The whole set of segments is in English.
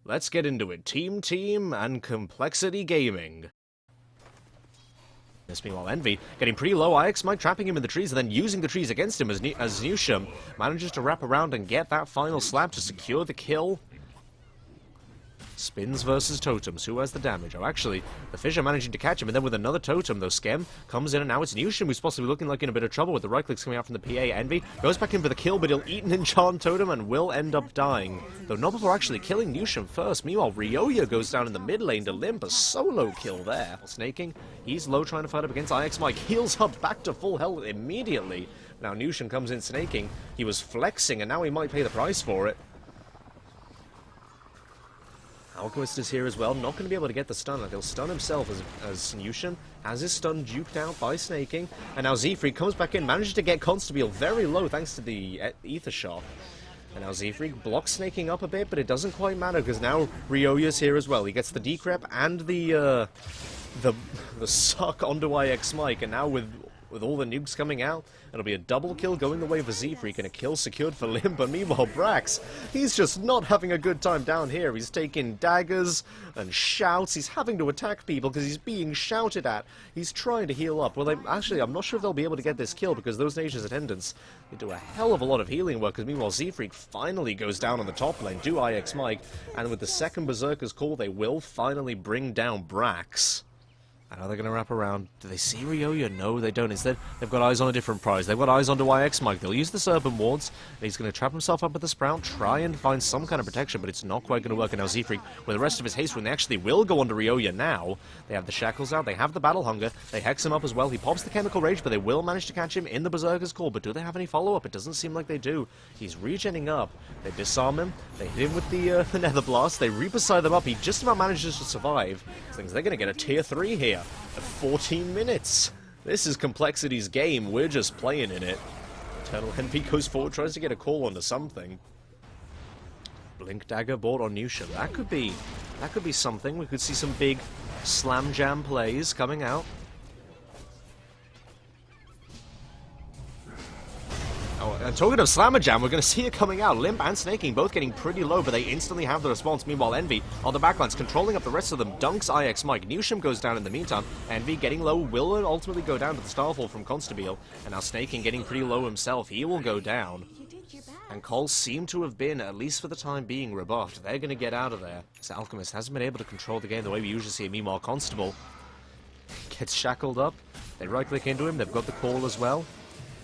Let's get into it. Team, and Complexity Gaming. Meanwhile, Envy getting pretty low. IX Mike trapping him in the trees and then using the trees against him as Newsham manages to wrap around and get that final slap to secure the kill. Spins versus Totems. Who has the damage? Oh, actually, the Fissure managing to catch him, and then with another Totem, though, Skem comes in, and now it's Newsham who's possibly looking like in a bit of trouble with the right clicks coming out from the PA. Envy goes back in for the kill, but he'll eat an Enchant Totem and will end up dying. Though not before actually killing Newsham first. Meanwhile, Ryoya goes down in the mid lane to limp a solo kill there. Snaking, he's low trying to fight up against IX Mike. Heals up back to full health immediately. Now Newsham comes in snaking. He was flexing, and now he might pay the price for it. Alchemist is here as well, not going to be able to get the stun. Like, he'll stun himself as Newsham has his stun duped out by snaking. And now Zfreak comes back in, manages to get Constabile very low thanks to the Ether Shot. And now Zfreak blocks snaking up a bit, but it doesn't quite matter because now Ryoya's here as well. He gets the decrep and the suck onto IX Mike, and now with all the nukes coming out, it'll be a double kill going the way of Zfreak and a kill secured for Limp. But meanwhile, Brax, he's just not having a good time down here. He's taking daggers and shouts. He's having to attack people because he's being shouted at. He's trying to heal up. Well, I'm not sure if they'll be able to get this kill because those Nature's Attendants, they do a hell of a lot of healing work. Because meanwhile, Zfreak finally goes down on the top lane, do IX Mike, and with the second Berserker's Call, they will finally bring down Brax. And now they're going to wrap around. Do they see Ryoya? No, they don't. Instead, they've got eyes on a different prize. They've got eyes onto IX Mike. They'll use the Serpent Wards, and he's going to trap himself up with the Sprout, try and find some kind of protection, but it's not quite going to work. And now Zfreak, with the rest of his haste, when they actually will go onto Ryoya now, they have the Shackles out, they have the Battle Hunger, they hex him up as well. He pops the Chemical Rage, but they will manage to catch him in the Berserker's Call. But do they have any follow-up? It doesn't seem like they do. He's regenning up. They disarm him. They hit him with the Nether Blast. They Reaper side them up. He just about manages to survive. So they're going to get a tier 3 here at 14 minutes. This is Complexity's game. We're just playing in it. Eternal Envy goes forward, tries to get a call onto something. Blink Dagger bought on Newsham. That could be something. We could see some big slam jam plays coming out. Oh, and talking of Slammer Jam, we're going to see it coming out. Limp and Snaking both getting pretty low, but they instantly have the response. Meanwhile, Envy on the backlines, controlling up the rest of them, dunks IX Mike. Newsham goes down in the meantime. Envy getting low will ultimately go down to the Starfall from Constabile. And now Snaking getting pretty low himself. He will go down. And CoL seem to have been, at least for the time being, rebuffed. They're going to get out of there. So Alchemist hasn't been able to control the game the way we usually see it. Meanwhile, Constable gets shackled up. They right-click into him. They've got the call as well.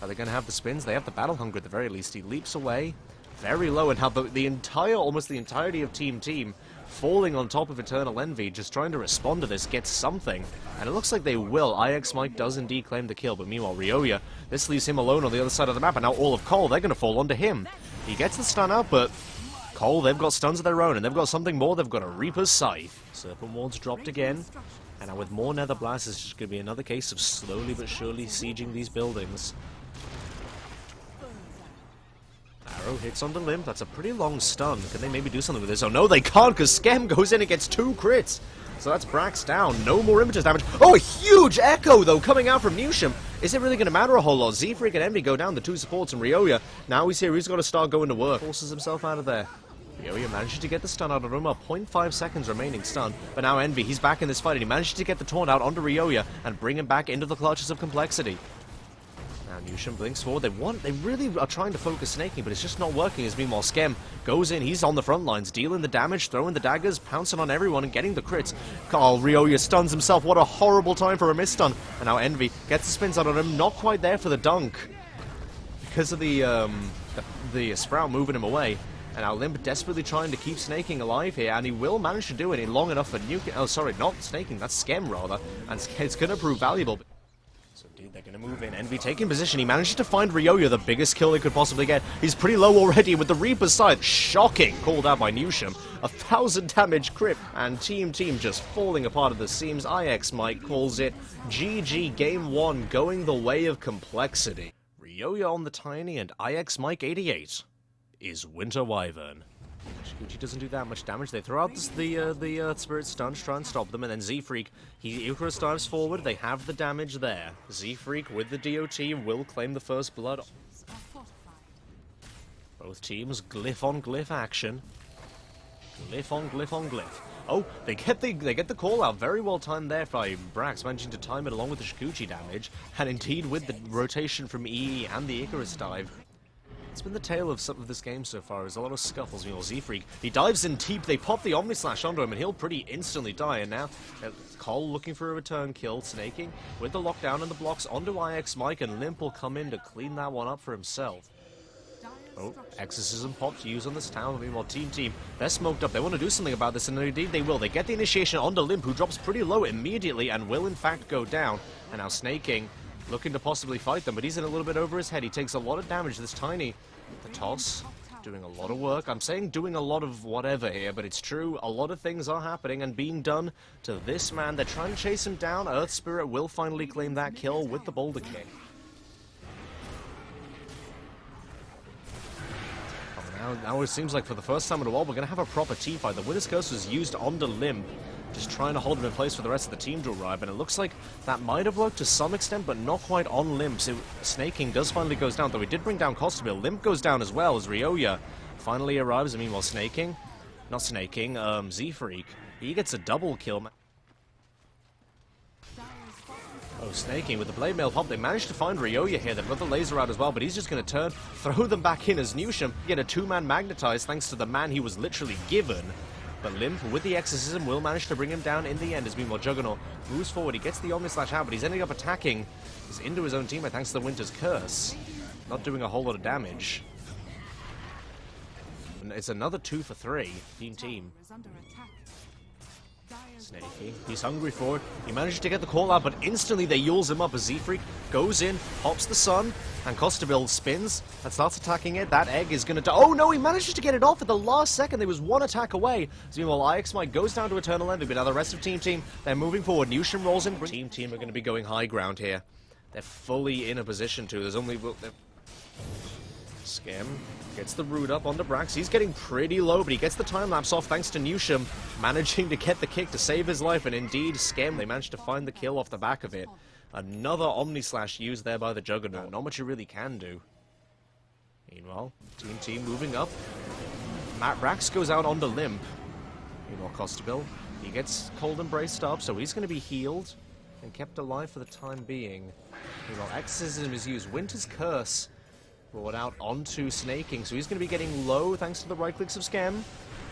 Are they going to have the spins? They have the Battle Hunger at the very least. He leaps away very low and have almost the entirety of Team falling on top of Eternal Envy, just trying to respond to this, get something. And it looks like they will. IX Mike does indeed claim the kill, but meanwhile Ryoya, this leaves him alone on the other side of the map, and now all of CoL, they're going to fall onto him. He gets the stun out, but CoL, they've got stuns of their own, and they've got something more. They've got a Reaper's Scythe. Serpent Wards dropped again. And now with more Nether Blasts, it's just going to be another case of slowly but surely sieging these buildings. Arrow hits on the Limp. That's a pretty long stun. Can they maybe do something with this? Oh no, they can't, because Skem goes in and gets 2 crits. So that's Brax down. No more Images damage. Oh, a huge Echo, though, coming out from Newsham. Is it really going to matter a whole lot? Zfreak and Envy go down, the 2 supports, and Ryoya, now he's here. He's got to start going to work. Forces himself out of there. Ryoya manages to get the stun out of him. 0.5 seconds remaining stun. But now Envy, he's back in this fight, and he manages to get the taunt out onto Ryoya and bring him back into the clutches of Complexity. Now Newsham blinks forward. They really are trying to focus Snaking, but it's just not working. As meanwhile Skem goes in. He's on the front lines, dealing the damage, throwing the daggers, pouncing on everyone, and getting the crits. Ryoya stuns himself. What a horrible time for a miss stun. And now Envy gets the spins out on him. Not quite there for the dunk because of the Sprout moving him away. And now Limp desperately trying to keep Snaking alive here, and he will manage to do it in long enough for Nuke. Oh, sorry, not Snaking. That's Skem rather, and it's going to prove valuable. So indeed, they're going to move in. Envy taking position. He manages to find Ryoya, the biggest kill they could possibly get. He's pretty low already with the Reaper's Scythe. Shocking. Called out by Newsham. 1,000 damage crit. And Team just falling apart at the seams. IX Mike calls it GG Game 1 going the way of Complexity. Ryoya on the Tiny and IX Mike 88 is Winter Wyvern. Shikuchi doesn't do that much damage. They throw out the Spirit Stun to try and stop them, and then Zfreak, he Icarus dives forward. They have the damage there. Zfreak with the DOT will claim the first blood. Both teams glyph on glyph action. Glyph on glyph on glyph. Oh, they get the call out. Very well timed there by Brax, managing to time it along with the Shikuchi damage, and indeed with the rotation from EE and the Icarus dive. It's been the tale of some of this game so far. There's a lot of scuffles. You know, Z-Freak, he dives in deep, they pop the Omni Slash onto him, and he'll pretty instantly die. And now, CoL looking for a return kill, snaking with the lockdown and the blocks onto IX Mike, and Limp will come in to clean that one up for himself. Oh, Exorcism popped to use on this town. Meanwhile, Team, they're smoked up. They want to do something about this, and indeed they will. They get the initiation onto Limp, who drops pretty low immediately and will in fact go down. And now Snaking, looking to possibly fight them, but he's in a little bit over his head. He takes a lot of damage, this Tiny. The toss, doing a lot of work. I'm saying doing a lot of whatever here, but it's true. A lot of things are happening and being done to this man. They're trying to chase him down. Earth Spirit will finally claim that kill with the boulder kick. Now it seems like for the first time in a while we're going to have a proper team-fight. The Winner's Curse was used onto Limp, just trying to hold him in place for the rest of the team to arrive, and it looks like that might have worked to some extent, but not quite on Limp. So Snaking does finally goes down, though he did bring down Costabile. Limp goes down as well as Ryoya finally arrives. I mean, while Z-Freak, he gets a double kill. Oh, Snaking with the Blade Mail pop. They managed to find Ryoya here. They've got the laser out as well, but he's just going to turn, throw them back in as Newsham. Get a two-man magnetized thanks to the man he was literally given. But Limp, with the Exorcism, will manage to bring him down in the end. As meanwhile, Juggernaut moves forward. He gets the Omni Slash out, but he's ending up attacking. He's into his own teammate thanks to the Winter's Curse. Not doing a whole lot of damage. And it's another 2 for 3. Team. Snaky. He's hungry for it. He manages to get the call out, but instantly they yules him up as Z-Freak goes in, pops the sun, and Costabile spins and starts attacking it. That egg is going to die. Oh no, he manages to get it off at the last second. There was one attack away. So meanwhile, IX Mike goes down to Eternal Envy, but now the rest of Team, they're moving forward. Newsham rolls in. Team are going to be going high ground here. They're fully in a position to. There's only... Skim gets the root up onto Brax. He's getting pretty low, but he gets the time-lapse off thanks to Newsham, managing to get the kick to save his life, and indeed, Skim, they managed to find the kill off the back of it. Another Omni Slash used there by the Juggernaut. Not much you really can do. Meanwhile, Team moving up. Brax goes out onto Limp. Meanwhile, Costabile, he gets cold and braced up, so he's going to be healed and kept alive for the time being. Meanwhile, Exorcism is used. Winter's Curse brought out onto Snaking, so he's going to be getting low thanks to the right clicks of Scam.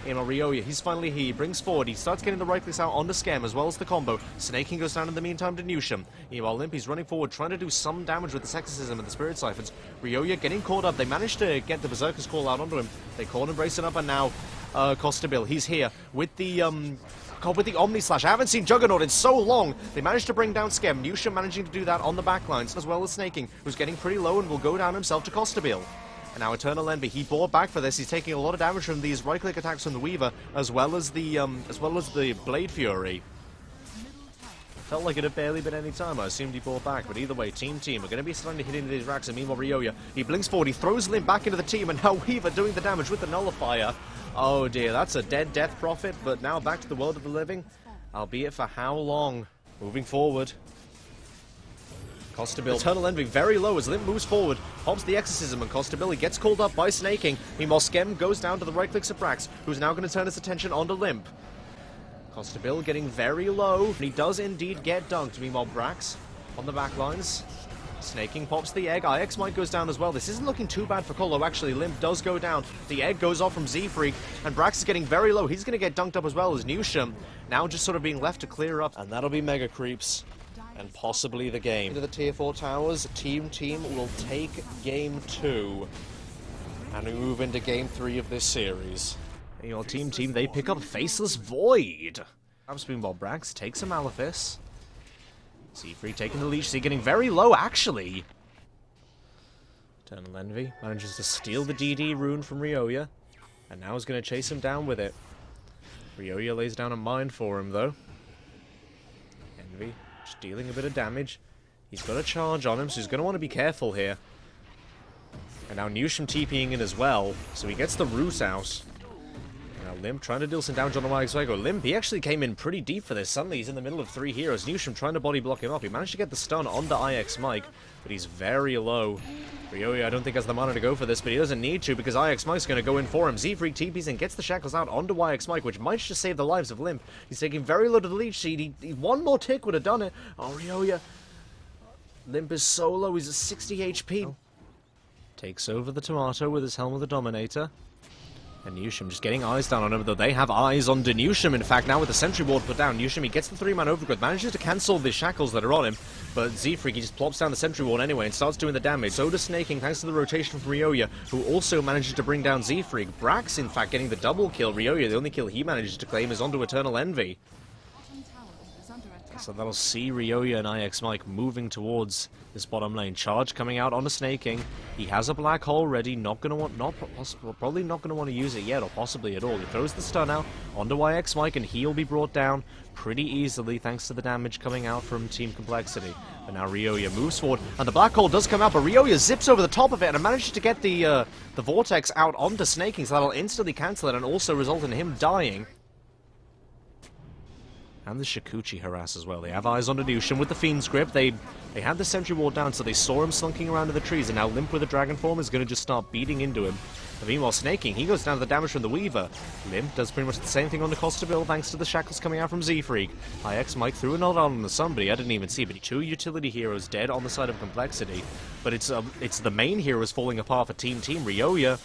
Ryoya, he's finally here. He brings forward. He starts getting the right clicks out onto Scam as well as the combo. Snaking goes down in the meantime to Newsham. Meanwhile, Limp, he's running forward, trying to do some damage with the Exorcism and the Spirit Siphons. Ryoya getting caught up. They managed to get the Berserker's call out onto him. They call him bracing up, and now Costabile, he's here with the Omni Slash. I haven't seen Juggernaut in so long. They managed to bring down Skem. Newsham managing to do that on the backlines, as well as Snaking, who's getting pretty low and will go down himself to Costabile. And now Eternal Envy, he bought back for this. He's taking a lot of damage from these right-click attacks from the Weaver, as well as the Blade Fury. Felt like it had barely been any time. I assumed he bought back, but either way, Team are going to be starting to hit into these racks. And meanwhile, Ryoya, he blinks forward, he throws Limp back into the team, and now Weaver doing the damage with the Nullifier. Oh dear, that's a dead death prophet, but now back to the world of the living, albeit for how long? Moving forward. Costabile, Eternal Envy very low as Limp moves forward, pops the Exorcism, and Costabile gets called up by Snaking. Meanwhile, Skem goes down to the right clicks of Brax, who's now going to turn his attention onto Limp. Costabile getting very low, and he does indeed get dunked. Meanwhile, Brax on the backlines. Snaking pops the egg. IX Mike goes down as well. This isn't looking too bad for CoL. Actually, Limp does go down. The egg goes off from Z-Freak, and Brax is getting very low. He's going to get dunked up as well as Newsham. Now just sort of being left to clear up, and that'll be Mega Creeps. And possibly the game. Into the Tier 4 towers, Team will take Game 2. And we move into Game 3 of this series. You know, Team, they pick up Faceless Void. Meanwhile, Brax takes a Malefice. Z-Freak taking the leash, so getting very low, actually. Eternal Envy manages to steal the DD rune from Ryoya. And now is going to chase him down with it. Ryoya lays down a mine for him, though. Envy just dealing a bit of damage. He's got a charge on him, so he's going to want to be careful here. And now Newsham TPing in as well, so he gets the root out. Now Limp trying to deal some damage on the YXY. Limp, he actually came in pretty deep for this. Suddenly he's in the middle of 3 heroes. Newsham trying to body block him up. He managed to get the stun onto IX Mike, but he's very low. Ryoya, I don't think has the mana to go for this, but he doesn't need to because IX Mike's going to go in for him. Z-Freak TPs and gets the shackles out onto YX Mike, which might just save the lives of Limp. He's taking very low to the leech seed. One more tick would have done it. Oh, Ryoya. Limp is so low. He's at 60 HP. Oh. Takes over the Tomato with his Helm of the Dominator. And Newsham just getting eyes down on him, though they have eyes on Newsham. In fact, now with the Sentry Ward put down, Newsham, he gets the 3-man overgrowth, manages to cancel the shackles that are on him, but Z-Freak, he just plops down the Sentry Ward anyway and starts doing the damage. So does Snaking, thanks to the rotation from Ryoya, who also manages to bring down Z-Freak. Brax, in fact, getting the double kill. Ryoya, the only kill he manages to claim is onto Eternal Envy. So that'll see Ryoya and IX Mike moving towards this bottom lane. Charge coming out onto Snaking. He has a black hole ready. Probably not going to want to use it yet, or possibly at all. He throws the stun out onto IX Mike, and he'll be brought down pretty easily thanks to the damage coming out from Team Complexity. But now Ryoya moves forward, and the black hole does come out, but Ryoya zips over the top of it and manages to get the vortex out onto Snaking, so that'll instantly cancel it and also result in him dying. And the Shikuchi harass as well. They have eyes on Newsham with the Fiend's Grip. They had the Sentry Ward down, so they saw him slunking around in the trees, and now Limp with the Dragon Form is going to just start beating into him. But meanwhile, Snaking, he goes down to the damage from the Weaver. Limp does pretty much the same thing on the Costabill, thanks to the shackles coming out from Z-Freak. IX Mike threw a nod on somebody, I didn't even see, but 2 utility heroes dead on the side of Complexity. But it's the main heroes falling apart for Team Ryoya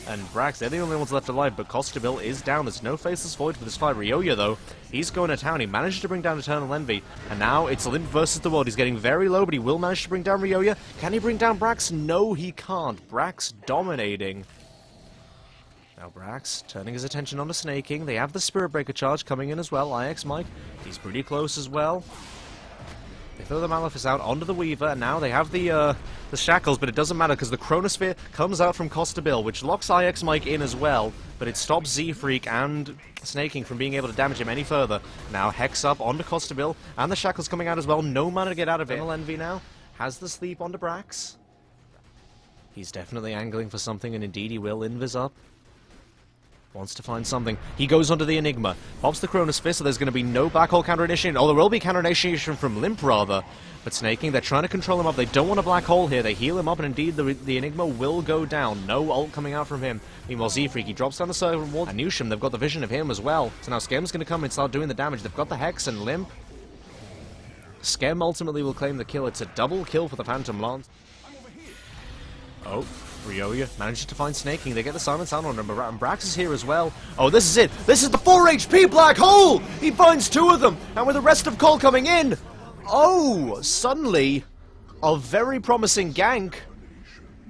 and Brax, they're the only ones left alive, but Costabill is down. There's no Faceless Void for this fight. Ryoya, though, he's going to town. He managed to bring down Eternal Envy, and now it's Limp versus the world. He's getting very low, but he will manage to bring down Ryoya. Can he bring down Brax? No, he can't. Brax dominating. Now Brax turning his attention onto Snaking. They have the Spirit Breaker charge coming in as well. IX Mike, he's pretty close as well. They throw the Malefice out onto the Weaver, and now they have the shackles, but it doesn't matter because the Chronosphere comes out from Costabill, which locks IX Mike in as well, but it stops Z-Freak and Snaking from being able to damage him any further. Now Hex up onto Costabill, and the shackles coming out as well. No mana to get out of it. Eternal Envy now has the sleep onto Brax. He's definitely angling for something, and indeed he will. Invis up. Wants to find something. He goes onto the Enigma. Pops the Chronosphere, so there's going to be no black hole counter initiation. Oh, there will be counter initiation from Limp, rather. But Snaking, they're trying to control him up. They don't want a black hole here. They heal him up, and indeed, the Enigma will go down. No ult coming out from him. Meanwhile, Z-Freak, he drops down the servant wall. And Newsham, they've got the vision of him as well. So now Skem's going to come and start doing the damage. They've got the Hex and Limp. Skem ultimately will claim the kill. It's a double kill for the Phantom Lance. Oh. Ryoya manages to find Snaking. They get the silence out on him, and Brax is here as well. Oh, this is it! This is the 4 HP black hole! He finds 2 of them, and with the rest of CoL coming in, oh, suddenly, a very promising gank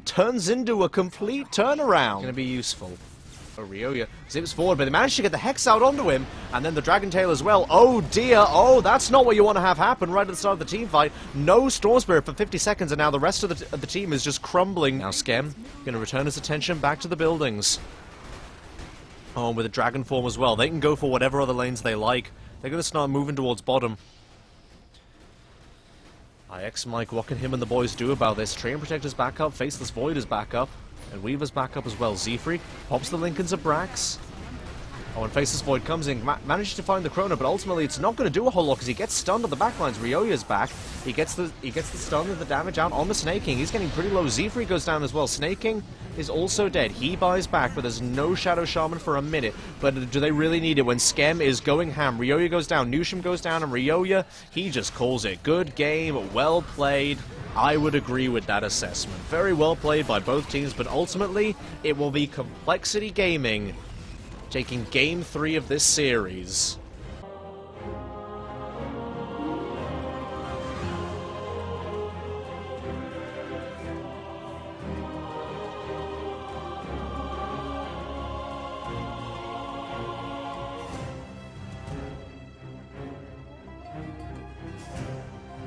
turns into a complete turnaround. Gonna be useful. Oh, Ryoya zips forward, but they managed to get the Hex out onto him, and then the Dragon Tail as well. Oh dear, oh, that's not what you want to have happen right at the start of the team fight. No Storm Spirit for 50 seconds, and now the rest of the team is just crumbling. Now Skem going to return his attention back to the buildings. Oh, and with a Dragon Form as well. They can go for whatever other lanes they like. They're going to start moving towards bottom. IX Mike, what can him and the boys do about this? Train Protector's back up, Faceless Void is back up. And Weaver's back up as well. Z-Freak pops the Lincolns of Brax. Oh, and Faceless Void comes in, manages to find the Chrono, but ultimately it's not going to do a whole lot because he gets stunned on the backlines. Ryoya's back. He gets the stun and the damage out on the Snaking. He's getting pretty low. Z-Freak goes down as well. Snaking is also dead. He buys back, but there's no Shadow Shaman for a minute. But do they really need it when Skem is going ham? Ryoya goes down, Newsham goes down, and Ryoya, he just calls it. Good game, well played. I would agree with that assessment. Very well played by both teams, but ultimately, it will be Complexity Gaming taking Game 3 of this series.